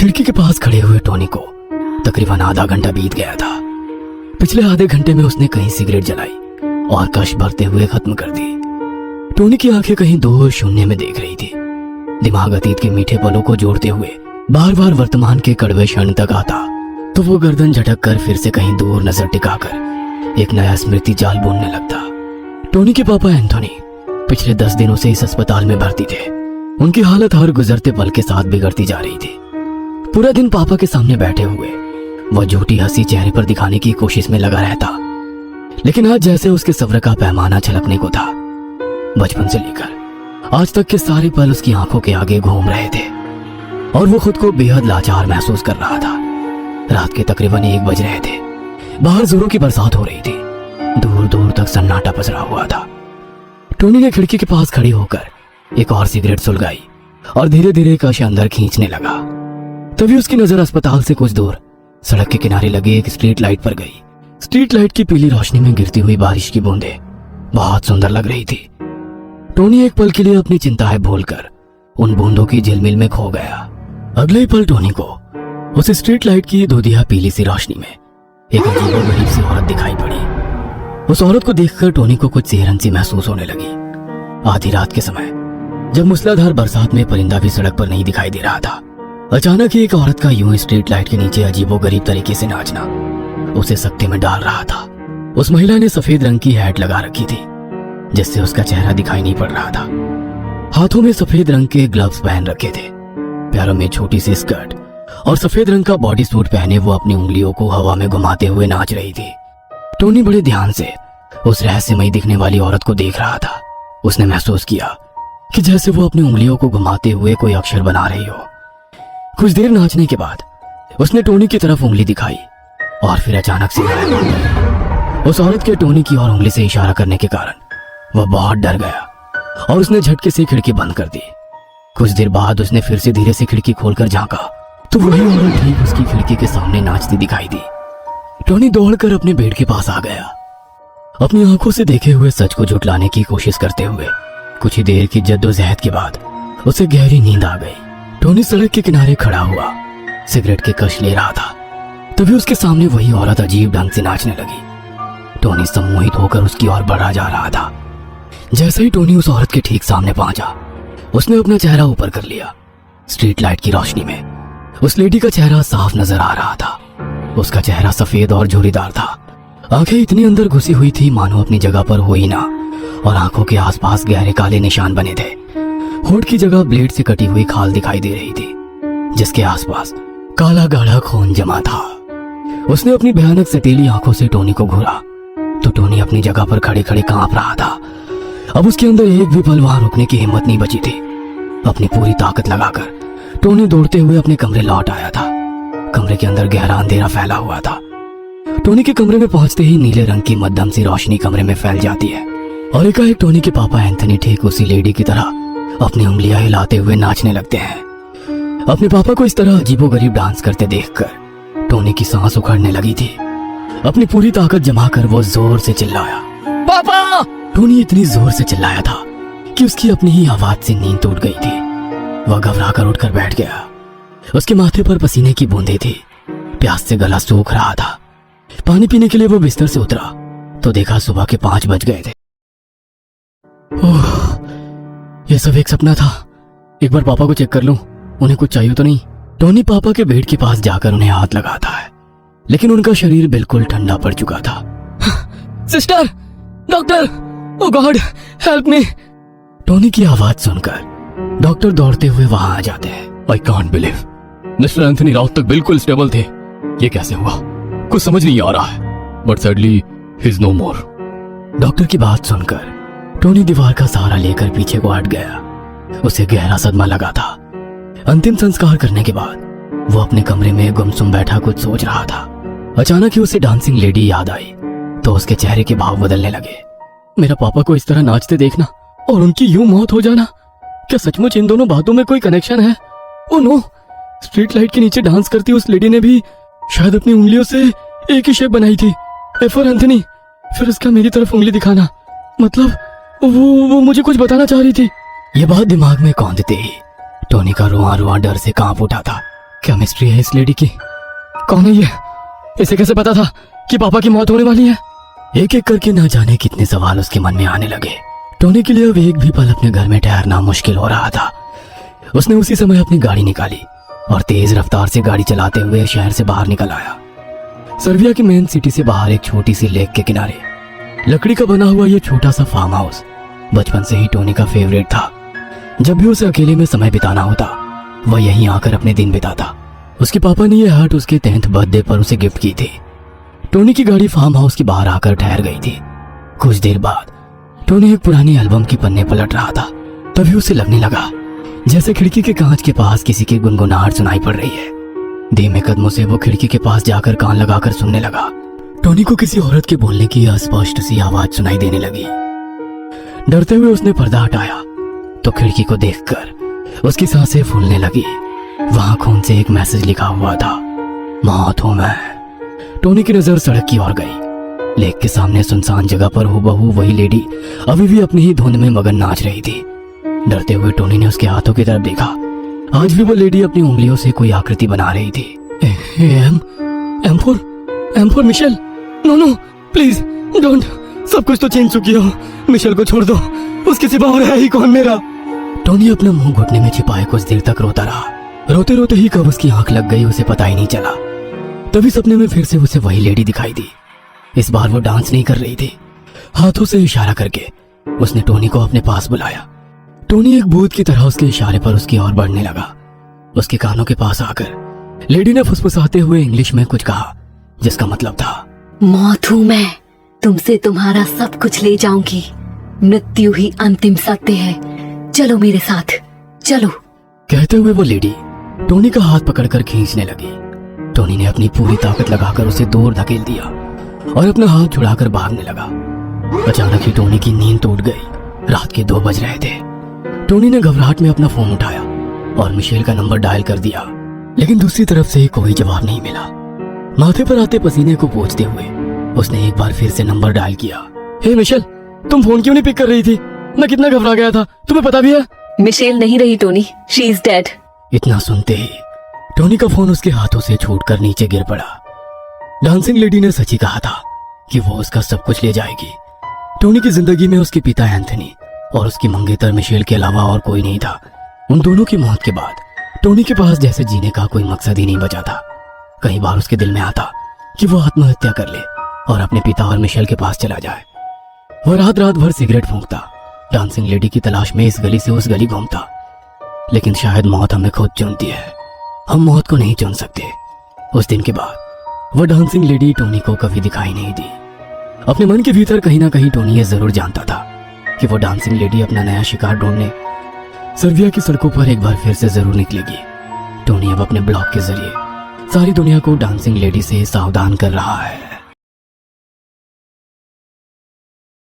खिड़की के पास खड़े हुए टोनी को तकरीबन आधा घंटा बीत गया था। पिछले आधे घंटे में उसने कहीं सिगरेट जलाई और कश भरते हुए खत्म कर दी। टोनी की आंखें कहीं दूर शून्य में देख रही थी। दिमाग अतीत के मीठे पलों को जोड़ते हुए बार बार वर्तमान के कड़वे क्षण तक आता तो वो गर्दन झटक कर फिर से कहीं दूर नजर टिकाकर एक नया स्मृति जाल बुनने लगता। टोनी के पापा एंथोनी पिछले 10 दिनों से इस अस्पताल में भर्ती थे। उनकी हालत हर गुजरते पल के साथ बिगड़ती जा रही थी। पूरा दिन पापा के सामने बैठे हुए वह झूठी हंसी चेहरे पर दिखाने की कोशिश में लगा रहता, लेकिन आज जैसे उसके सब्र का पैमाना छलकने को था। बचपन से लेकर आज तक के सारे पल उसकी आंखों के आगे घूम रहे थे और वो खुद को बेहद लाचार महसूस कर रहा था। रात के तकरीबन 1 बज रहे थे। बाहर जोरों की बरसात हो रही थी। दूर दूर तक सन्नाटा पसरा हुआ था। टोनी ने खिड़की के पास खड़ी होकर एक और सिगरेट सुलगाई और धीरे धीरे कश अंदर खींचने लगा। तभी उसकी नजर अस्पताल से कुछ दूर सड़क के किनारे लगे एक स्ट्रीट लाइट पर गई। स्ट्रीट लाइट की पीली रोशनी में गिरती हुई बारिश की बूंदें बहुत सुंदर लग रही थी। टोनी एक पल के लिए अपनी चिंताएं भूलकर उन बूंदों की झिलमिल में खो गया। अगले ही पल टोनी को उस स्ट्रीट लाइट की धुंधिया पीली सी रोशनी में एक अजीबोगरीब सी औरत दिखाई पड़ी। उस औरत को देखकर टोनी को कुछ सिहरन सी महसूस होने लगी। आधी रात के समय जब मूसलाधार बरसात में परिंदा भी सड़क पर नहीं दिखाई दे रहा था, अचानक ही एक औरत का यूं स्ट्रीट लाइट के नीचे अजीबोगरीब तरीके से नाचना उसे सख्ते में डाल रहा था। उस महिला ने सफेद रंग की हैट लगा रखी थी जिससे उसका चेहरा दिखाई नहीं पड़ रहा था। हाथों में सफेद रंग के ग्लव्स पहन रखे थे। पैरों में छोटी सी स्कर्ट और सफेद रंग का बॉडी सूट पहने वो अपनी उंगलियों को हवा में घुमाते हुए नाच रही थी। टोनी बड़े ध्यान से उस रहस्यमयी दिखने वाली औरत को देख रहा था। उसने महसूस किया कि जैसे वो अपनी उंगलियों को घुमाते हुए कोई अक्षर बना रही हो। कुछ देर नाचने के बाद उसने टोनी की तरफ उंगली दिखाई और फिर अचानक से गायब हो गई। उस औरत के टोनी की ओर उंगली से इशारा करने के कारण वह बहुत डर गया और उसने झटके से खिड़की बंद कर दी। कुछ देर बाद उसने फिर से धीरे से खिड़की खोलकर झांका तो वही औरत ठीक उसकी खिड़की के सामने नाचती दिखाई दी। टोनी दौड़कर अपने बेड के पास आ गया, अपनी आंखों से देखे हुए सच को झुठलाने की कोशिश करते हुए। कुछ ही देर की जद्दोजहद के बाद उसे गहरी नींद आ गई। टोनी सड़क के किनारे खड़ा हुआ सिगरेट के कश ले रहा था। तभी उसके सामने वही औरत अजीब ढंग से नाचने लगी। टोनी सम्मोहित होकर उसकी ओर बढ़ा जा रहा था। जैसे ही टोनी उस औरत के ठीक सामने पहुंचा, उसने अपना चेहरा ऊपर कर लिया। स्ट्रीट लाइट की रोशनी में उस लेडी का चेहरा साफ नजर आ रहा था। उसका चेहरा सफेद और झुर्रीदार था। आंखें इतनी अंदर घुसी हुई थी मानो अपनी जगह पर हो ही ना, और आंखों के आसपास गहरे काले निशान बने थे। होठ की जगह ब्लेड से कटी हुई खाल दिखाई दे रही थी जिसके आसपास काला गाढ़ा खून जमा था। उसने अपनी भयानक सटीली आंखों से टोनी को घूरा तो टोनी अपनी जगह पर खड़े खड़े कांप रहा था। अब उसके अंदर एक भी पल वहां रुकने की हिम्मत नहीं बची थी। अपनी पूरी ताकत लगाकर टोनी दौड़ते हुए अपने कमरे लौट आया था। कमरे के अंदर गहरा अंधेरा फैला हुआ था। टोनी के कमरे में पहुंचते ही नीले रंग की मध्यम सी रोशनी कमरे में फैल जाती है और एकाएक टोनी के पापा एंथनी ठीक उसी लेडी की तरह अपनी उंगलियां हिलाते हुए नाचने लगते हैं। अपने पापा को इस तरह अजीबोगरीब डांस करते देखकर टोनी की सांस उखड़ने लगी थी। अपनी पूरी ताकत जमा कर वो जोर से चिल्लाया, पापा! टोनी इतनी जोर से चिल्लाया था कि उसकी अपनी ही आवाज से नींद टूट गई थी। वह घबरा कर उठकर बैठ गया। उसके माथे पर पसीने की बूंदें थी। प्यास से गला सूख रहा था। पानी पीने के लिए वो बिस्तर से उतरा तो देखा सुबह के 5 बज गए थे। ओह, ये सब एक सपना था। एक बार पापा को चेक कर लूं, उन्हें कुछ चाहिए तो नहीं। टोनी पापा के बेड के पास जाकर उन्हें हाथ लगाता है, लेकिन उनका शरीर बिल्कुल ठंडा पड़ चुका था। सिस्टर, डॉक्टर, ओह गॉड, हेल्प मी! टोनी की आवाज सुनकर डॉक्टर दौड़ते हुए वहां आ जाते हैं। I can't believe, mister Anthony रात तक बिल्कुल स्टेबल थे। ये कैसे हुआ? कुछ समझ नहीं आ रहा है। But sadly he is no more. Doctor की बात सुनकर टोनी दीवार का सहारा लेकर पीछे को हट गया। उसे गहरा सदमा लगा था। अंतिम संस्कार करने के बाद वो अपने कमरे में गुमसुम बैठा कुछ सोच रहा था। अचानक ही उसे डांसिंग लेडी याद आई तो उसके चेहरे के भाव बदलने लगे। मेरा पापा को इस तरह नाचते देखना और उनकी यूं मौत हो जाना, क्या सचमुच इन दोनों बातों में कोई कनेक्शन है? ओह नो, स्ट्रीट लाइट के नीचे डांस करती उस लेडी ने भी शायद अपनी उंगलियों से एक ही शेप बनाई थी। ए फॉर एंथनी, फिर उसका मेरी तरफ उंगली दिखाना, मतलब वो मुझे कुछ बताना चाह रही थी। ये बात दिमाग में कौंधते ही टोनी का रुआ रुआ डर से कांप उठा था। क्या मिस्ट्री है इस लेडी की? कौन है ये? इसे कैसे पता था कि पापा की मौत होने वाली है? एक एक करके ना जाने कितने सवाल उसके मन में आने लगे। टोनी के लिए अब एक भी पल अपने घर में ठहरना मुश्किल हो रहा था। उसने उसी समय अपनी गाड़ी निकाली और तेज रफ्तार से गाड़ी चलाते हुए शहर से बाहर निकल आया। सर्बिया की मेन सिटी से बाहर एक छोटी सी लेक के किनारे लकड़ी का बना हुआ ये छोटा सा फार्म हाउस बचपन से ही टोनी का फेवरेट था। जब भी उसे अकेले में समय बिताना होता वह यहीं आकर अपने दिन बिताता। उसके पापा ने यह हट उसके 10th बर्थडे पर उसे गिफ्ट की थी। टोनी की गाड़ी फार्म हाउस के बाहर आकर ठहर गई थी। कुछ देर बाद टोनी एक पुरानी एल्बम की पन्ने पलट रहा था। तभी उसे लगने लगा जैसे खिड़की के कांच के पास किसी की गुनगुनाहट सुनाई पड़ रही है। धीमे कदमों से वो खिड़की के पास जाकर कान लगाकर सुनने लगा। टोनी को किसी औरत के बोलने की अस्पष्ट सी आवाज सुनाई देने लगी। डरते हुए उसने पर्दा हटाया तो खिड़की को देखकर उसकी सांसें फूलने लगी। वहां खून से एक मैसेज लिखा हुआ था, मौत हूं मैं। टोनी की नजर सड़क की ओर गई। लेक के सामने सुनसान जगह पर हूबहू वही लेडी अभी भी अपनी ही धुंध में मगन नाच रही थी। डरते हुए टोनी ने उसके हाथों की तरफ देखा। आज भी वो लेडी अपनी उंगलियों से कोई आकृति बना रही थी। M for Michelle. No please don't. सब कुछ तो छीन चुकी हो। मिशेल को छोड़ दो, उसके सिवा और है ही कौन मेरा। टोनी अपना मुंह घुटने में छिपाए कुछ देर तक रोता रहा। रोते रोते ही कब उसकी आंख लग गई उसे पता ही नहीं चला। तभी सपने में फिर से उसे वही लेडी दिखाई दी। इस बार वो डांस नहीं कर रही थी। हाथों से इशारा करके उसने टोनी को अपने पास बुलाया। टोनी एक भूत की तरह उसके इशारे पर उसकी ओर बढ़ने लगा। उसके कानों के पास आकर लेडी ने फुसफुसाते हुए इंग्लिश में कुछ कहा जिसका मतलब था, मौत हूं मैं, तुमसे तुम्हारा सब कुछ ले जाऊंगी। मृत्यु ही अंतिम सत्य है, चलो मेरे साथ चलो। कहते हुए वो लेडी टोनी का हाथ पकड़कर खींचने लगी। टोनी ने अपनी पूरी ताकत लगाकर उसे दूर धकेल दिया और अपना हाथ छुड़ाकर भागने लगा। अचानक ही टोनी की नींद टूट गई। रात के 2 बज रहे थे। टोनी ने घबराहट में अपना फोन उठाया और मिशेल का नंबर डायल कर दिया, लेकिन दूसरी तरफ से कोई जवाब नहीं मिला। माथे पर आते पसीने को पोंछते हुए उसने एक बार फिर से नंबर डायल किया। हे मिशेल, तुम फोन क्यों नहीं पिक कर रही थी? मैं कितना घबरा गया था, तुम्हें पता भी है? मिशेल नहीं रही टोनी, शी इज डेड। इतना सुनते ही टोनी का फोन उसके हाथों से छूटकर नीचे गिर पड़ा। डांसिंग लेडी ने सच ही कहा था कि वो उसका सब कुछ ले जाएगी। टोनी की जिंदगी में उसके पिता एंथनी और उसकी मंगेतर मिशेल के अलावा और कोई नहीं था। उन दोनों की मौत के बाद टोनी के पास जैसे जीने का कोई मकसद ही नहीं बचा था। कई बार उसके दिल में आता कि वो आत्महत्या कर ले और अपने पिता और मिशेल के पास चला जाए। वो रात रात भर सिगरेट फूंकता, डांसिंग लेडी की तलाश में इस गली से उस गली घूमता। लेकिन शायद मौत हमें खुद चुनती है, हम मौत को नहीं चुन सकते। उस दिन के बाद वो डांसिंग लेडी टोनी को कभी दिखाई नहीं दी। अपने मन के भीतर कहीं ना कहीं टोनी ये जरूर जानता था कि वो डांसिंग लेडी अपना नया शिकार ढूंढने सर्बिया की सड़कों पर एक बार फिर से जरूर निकलेगी। टोनी अब अपने ब्लॉग के जरिए सारी दुनिया को डांसिंग लेडी से सावधान कर रहा है।